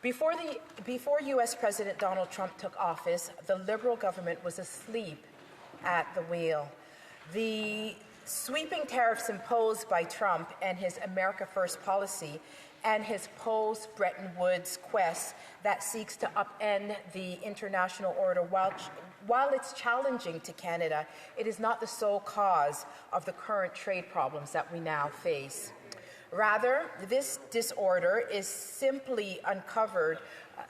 Before U.S. President Donald Trump took office, the Liberal government was asleep at the wheel. The sweeping tariffs imposed by Trump and his America First policy and his post-Bretton Woods quest that seeks to upend the international order, while it's challenging to Canada, it is not the sole cause of the current trade problems that we now face. Rather, this disorder is simply uncovered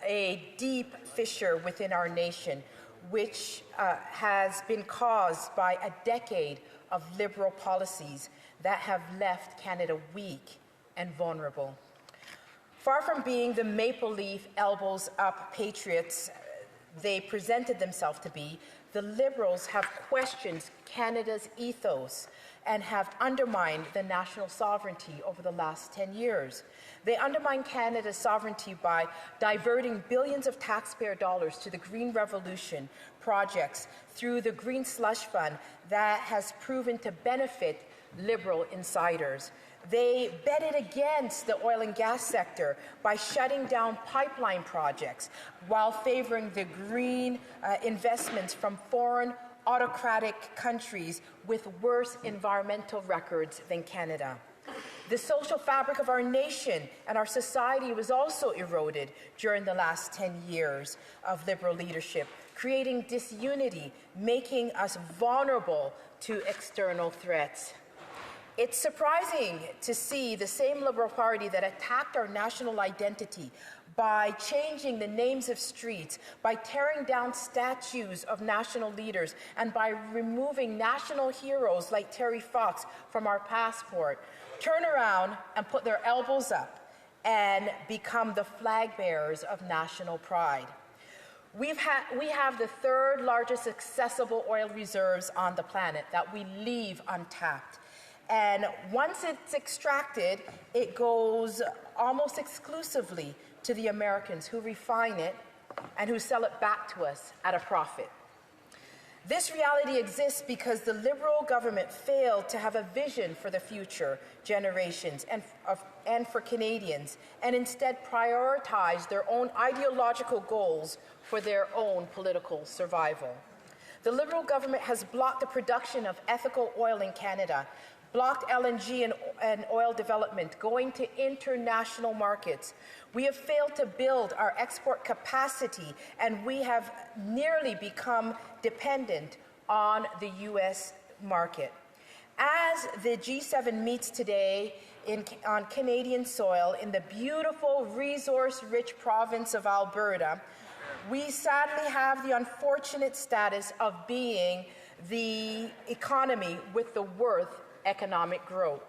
a deep fissure within our nation, which has been caused by a decade of Liberal policies that have left Canada weak and vulnerable. Far from being the maple leaf, elbows up patriots they presented themselves to be, the Liberals have questioned Canada's ethos and have undermined the national sovereignty over the last 10 years. They undermine Canada's sovereignty by diverting billions of taxpayer dollars to the Green Revolution projects through the Green Slush Fund that has proven to benefit Liberal insiders. They betted against the oil and gas sector by shutting down pipeline projects while favoring the green investments from foreign autocratic countries with worse environmental records than Canada. The social fabric of our nation and our society was also eroded during the last 10 years of Liberal leadership, creating disunity, making us vulnerable to external threats. It's surprising to see the same Liberal Party that attacked our national identity by changing the names of streets, by tearing down statues of national leaders, and by removing national heroes like Terry Fox from our passport, turn around and put their elbows up and become the flag bearers of national pride. We have the third largest accessible oil reserves on the planet that we leave untapped. And once it's extracted, it goes almost exclusively to the Americans who refine it and who sell it back to us at a profit. This reality exists because the Liberal government failed to have a vision for the future generations and for Canadians, and instead prioritized their own ideological goals for their own political survival. The Liberal government has blocked the production of ethical oil in Canada, blocked LNG and oil development going to international markets. We have failed to build our export capacity, and we have nearly become dependent on the U.S. market. As the G7 meets today on Canadian soil in the beautiful, resource-rich province of Alberta, we sadly have the unfortunate status of being the economy with the worst economic growth.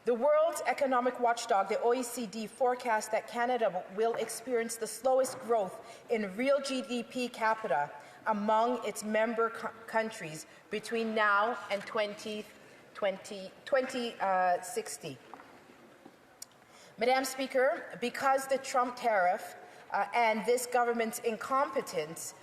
The world's economic watchdog, the OECD, forecasts that Canada will experience the slowest growth in real GDP capita among its member countries between now and 2060. Madam Speaker, because the Trump tariff and this government's incompetence,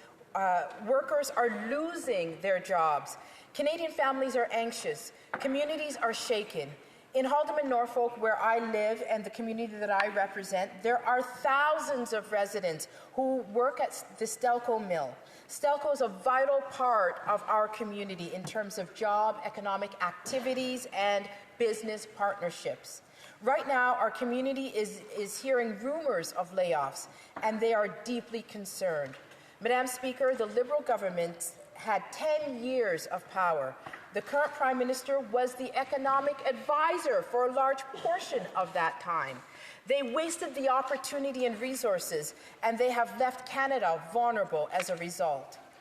workers are losing their jobs. Canadian families are anxious. Communities are shaken. In Haldimand, Norfolk, where I live and the community that I represent, there are thousands of residents who work at the Stelco mill. Stelco is a vital part of our community in terms of job, economic activities, and business partnerships. Right now, our community is hearing rumors of layoffs, and they are deeply concerned. Madam Speaker, the Liberal government had 10 years of power. The current Prime Minister was the economic advisor for a large portion of that time. They wasted the opportunity and resources, and they have left Canada vulnerable as a result.